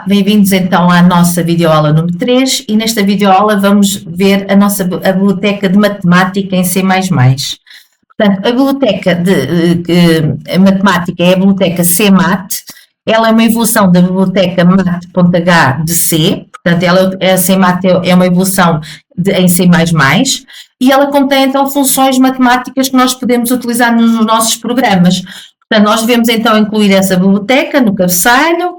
Bem-vindos então à nossa videoaula número 3 e nesta videoaula vamos ver a biblioteca de matemática em C++. Portanto, a biblioteca de matemática é a biblioteca CMAT, ela é uma evolução da biblioteca mat.h de C, portanto, a CMAT é uma evolução em C++, e ela contém então funções matemáticas que nós podemos utilizar nos nossos programas. Portanto, nós devemos então incluir essa biblioteca no cabeçalho.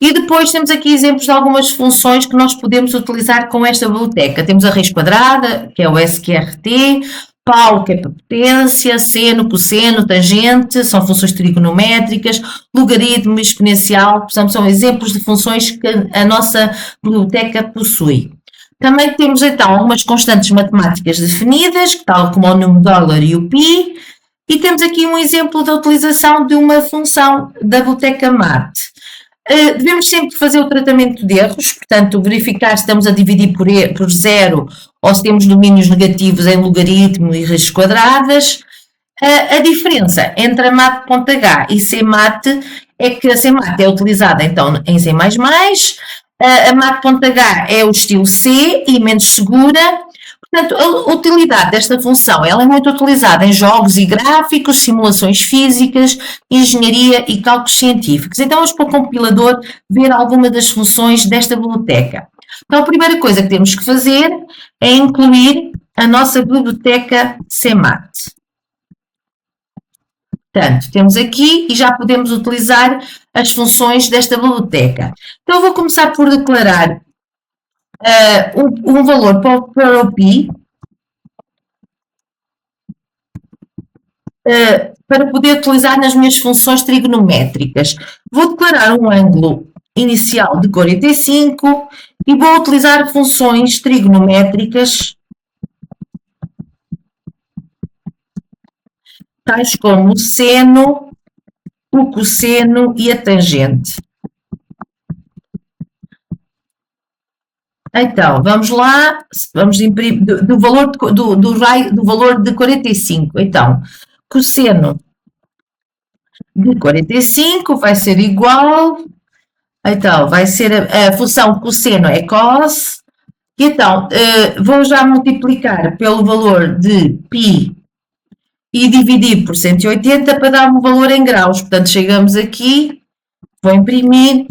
E depois temos aqui exemplos de algumas funções que nós podemos utilizar com esta biblioteca. Temos a raiz quadrada, que é o SQRT, pau, que é para potência, seno, cosseno, tangente, são funções trigonométricas, logaritmo, exponencial, são exemplos de funções que a nossa biblioteca possui. Também temos então algumas constantes matemáticas definidas, tal como o número dólar e o π, e temos aqui um exemplo da utilização de uma função da biblioteca MAT. Devemos sempre fazer o tratamento de erros, portanto, verificar se estamos a dividir por zero ou se temos domínios negativos em logaritmo e raízes quadradas. A diferença entre a mat.h e CMAT é que a CMAT é utilizada então em C++, a mat.h é o estilo C e menos segura. Portanto, a utilidade desta função ela é muito utilizada em jogos e gráficos, simulações físicas, engenharia e cálculos científicos. Então, vamos para o compilador ver alguma das funções desta biblioteca. Então, a primeira coisa que temos que fazer é incluir a nossa biblioteca CMAT. Portanto, temos aqui e já podemos utilizar as funções desta biblioteca. Então, eu vou começar por declarar um valor para o π, para poder utilizar nas minhas funções trigonométricas. Vou declarar um ângulo inicial de 45 e vou utilizar funções trigonométricas tais como o seno, o cosseno e a tangente. Então, vamos lá, vamos imprimir do valor de 45. Então, cosseno de 45 vai ser igual, então, vai ser a função cosseno é cos, e então, vou já multiplicar pelo valor de π e dividir por 180 para dar um valor em graus. Portanto, chegamos aqui, vou imprimir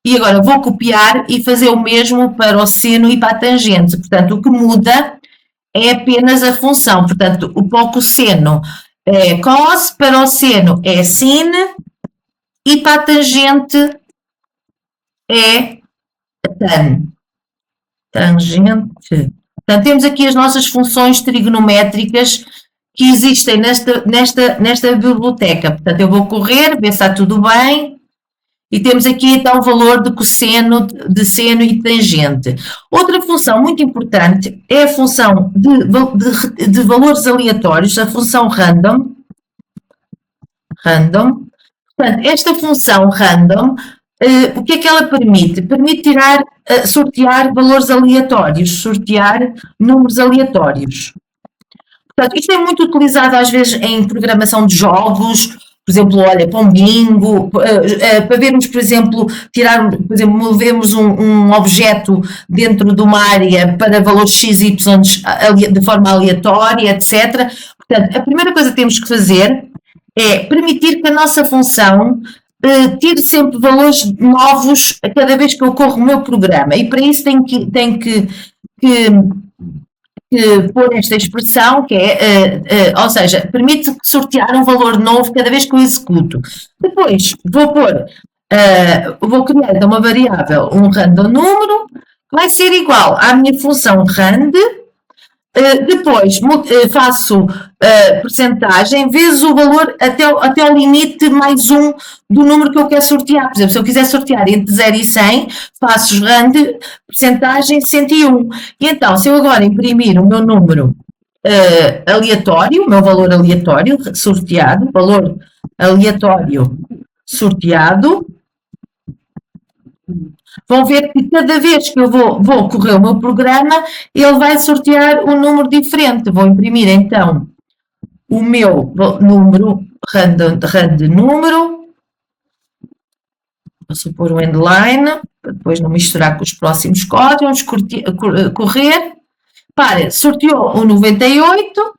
e agora vou copiar e fazer o mesmo para o seno e para a tangente. Portanto, o que muda é apenas a função. Portanto, para o cosseno é cos, para o seno é sin e para a tangente é tan. Tangente. Portanto, temos aqui as nossas funções trigonométricas que existem nesta biblioteca. Portanto, eu vou correr, ver se está tudo bem. E temos aqui então o valor de cosseno, de seno e tangente. Outra função muito importante é a função de valores aleatórios, a função random. Portanto, esta função random, o que é que ela permite? Permite sortear valores aleatórios, sortear números aleatórios. Portanto, isto é muito utilizado às vezes em programação de jogos. Por exemplo, olha, para um bingo, para vermos, por exemplo, movemos um objeto dentro de uma área para valores x, y de forma aleatória, etc. Portanto, a primeira coisa que temos que fazer é permitir que a nossa função tire sempre valores novos a cada vez que eu corro o meu programa. E para isso tem que pôr esta expressão, que é, ou seja, permite sortear um valor novo cada vez que eu executo. Depois vou criar então uma variável, um random número, que vai ser igual à minha função rand. Depois faço percentagem vezes o valor até o limite mais 1 do número que eu quero sortear. Por exemplo, se eu quiser sortear entre 0 e 100, faço rand, percentagem 101. E então, se eu agora imprimir o meu número aleatório, o meu valor aleatório sorteado, valor aleatório sorteado, vão ver que cada vez que eu vou correr o meu programa, ele vai sortear um número diferente. Vou imprimir então o meu número, rand número, vou supor o endline, para depois não misturar com os próximos códigos, correr. Para, sorteou o 98,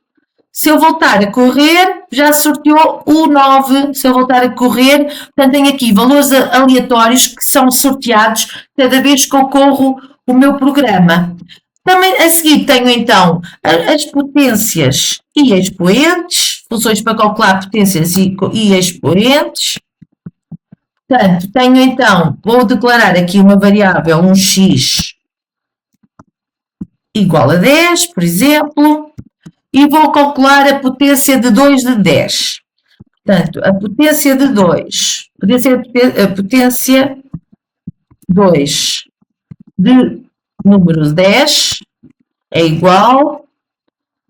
se eu voltar a correr, já sorteou o 9, se eu voltar a correr, portanto tenho aqui valores aleatórios que são sorteados cada vez que eu corro o meu programa. Também a seguir tenho então as potências e expoentes, funções para calcular potências e expoentes. Portanto, tenho então, vou declarar aqui uma variável, um x igual a 10, por exemplo, e vou calcular a potência de 2 de 10. Portanto, a potência de 2, a potência 2 de número 10 é igual,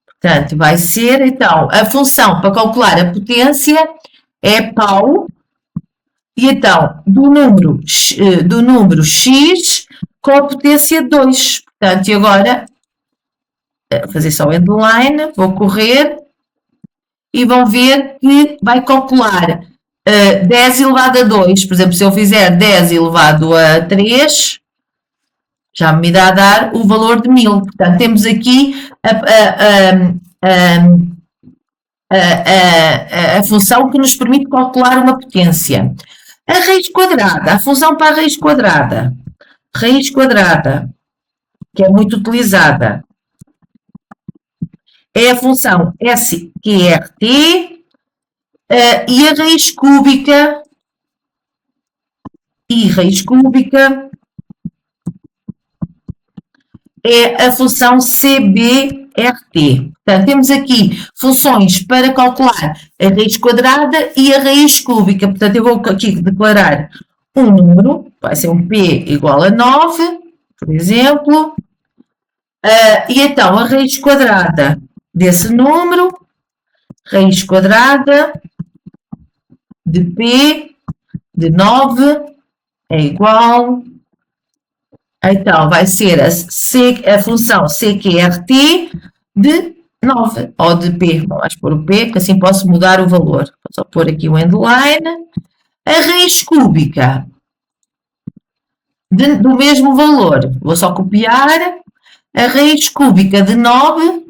portanto, vai ser, então, a função para calcular a potência é π, e então, do número x com a potência 2. Portanto, e agora, vou fazer só o endline, vou correr, e vão ver que vai calcular 10 elevado a 2. Por exemplo, se eu fizer 10 elevado a 3, já me irá dar o valor de 1000. Portanto, temos aqui a função que nos permite calcular uma potência. A raiz quadrada, a função para a raiz quadrada, que é muito utilizada, é a função sqrt, e a raiz cúbica, é a função cbrt. Portanto, temos aqui funções para calcular a raiz quadrada e a raiz cúbica. Portanto, eu vou aqui declarar um número, vai ser um p igual a 9, por exemplo, e então a raiz quadrada desse número, raiz quadrada de p de 9 é igual, então vai ser a função cqrt de 9, ou de p, vamos pôr o p, que assim posso mudar o valor. Vou só pôr aqui o endline. A raiz cúbica do mesmo valor, vou só copiar, a raiz cúbica de 9,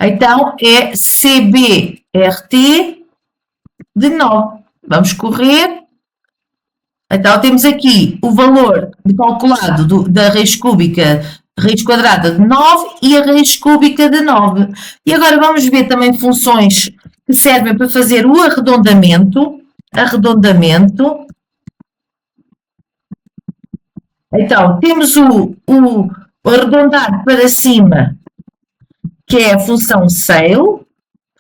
então é cbrt de 9. Vamos correr. Então, temos aqui o valor calculado da raiz cúbica, raiz quadrada de 9 e a raiz cúbica de 9. E agora vamos ver também funções que servem para fazer o arredondamento. Então, temos o arredondar para cima, que é a função scale.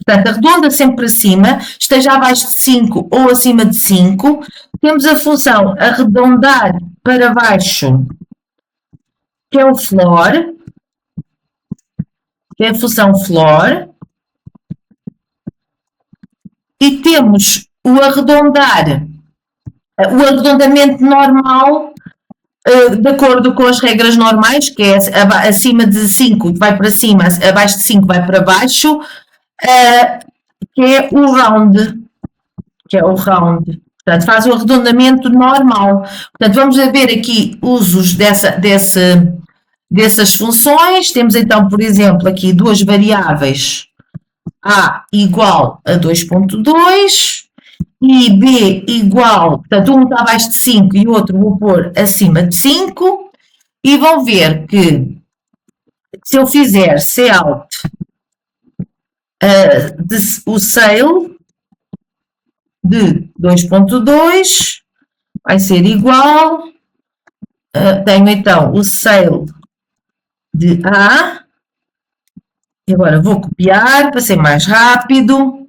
Portanto, arredonda sempre para cima, esteja abaixo de 5 ou acima de 5. Temos a função arredondar para baixo, que é o floor, que é a função floor. E temos o arredondamento normal, de acordo com as regras normais, que é acima de 5 vai para cima, abaixo de 5 vai para baixo, que é o round. Portanto, faz o arredondamento normal. Portanto, vamos ver aqui usos dessas funções. Temos então, por exemplo, aqui duas variáveis, a igual a 2.2 e b igual, portanto, um está abaixo de 5 e o outro vou pôr acima de 5, e vão ver que se eu fizer cout o sale de 2.2 vai ser igual, tenho então o sale de A, e agora vou copiar para ser mais rápido,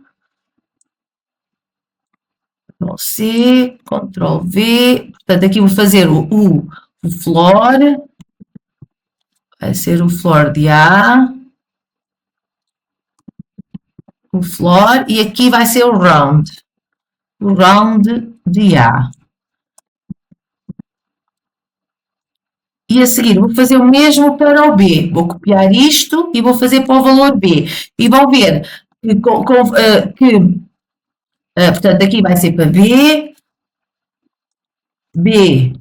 Ctrl+C, Ctrl+V, portanto aqui vou fazer o floor, vai ser o floor de A, o floor, e aqui vai ser o round de A. E a seguir vou fazer o mesmo para o B. Vou copiar isto e vou fazer para o valor B. E vão ver que portanto, aqui vai ser para B, B,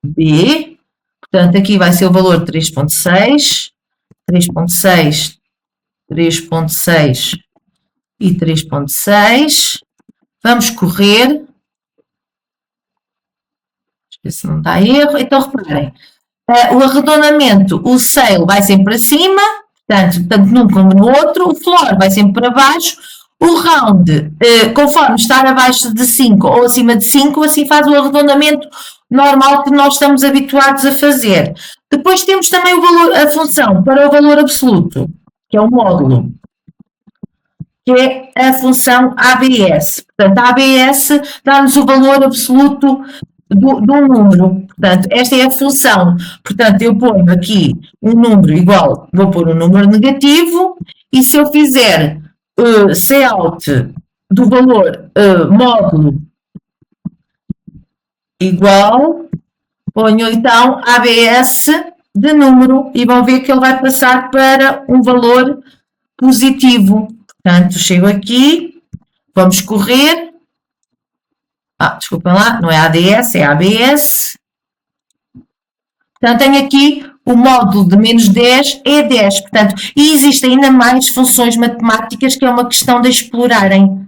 B, portanto, aqui vai ser o valor 3.6, 3.6, 3.6 e 3.6. Vamos correr. Ver se não dá erro. Então, reparem, o arredondamento, o sale vai sempre para cima, tanto num como no outro, o floor vai sempre para baixo, o round, conforme estar abaixo de 5 ou acima de 5, assim faz o arredondamento normal que nós estamos habituados a fazer. Depois temos também o valor, a função para o valor absoluto, que é o módulo, que é a função ABS. Portanto, a ABS dá-nos o valor absoluto do número. Portanto, esta é a função. Portanto, eu ponho aqui um número igual, vou pôr um número negativo, e se eu fizer cout do valor módulo igual, ponho então ABS de número e vão ver que ele vai passar para um valor positivo. Portanto, chego aqui, vamos correr. Desculpem lá, não é ADS, é ABS. Portanto, tenho aqui o módulo de menos 10 é 10. Portanto, e existem ainda mais funções matemáticas que é uma questão de explorarem.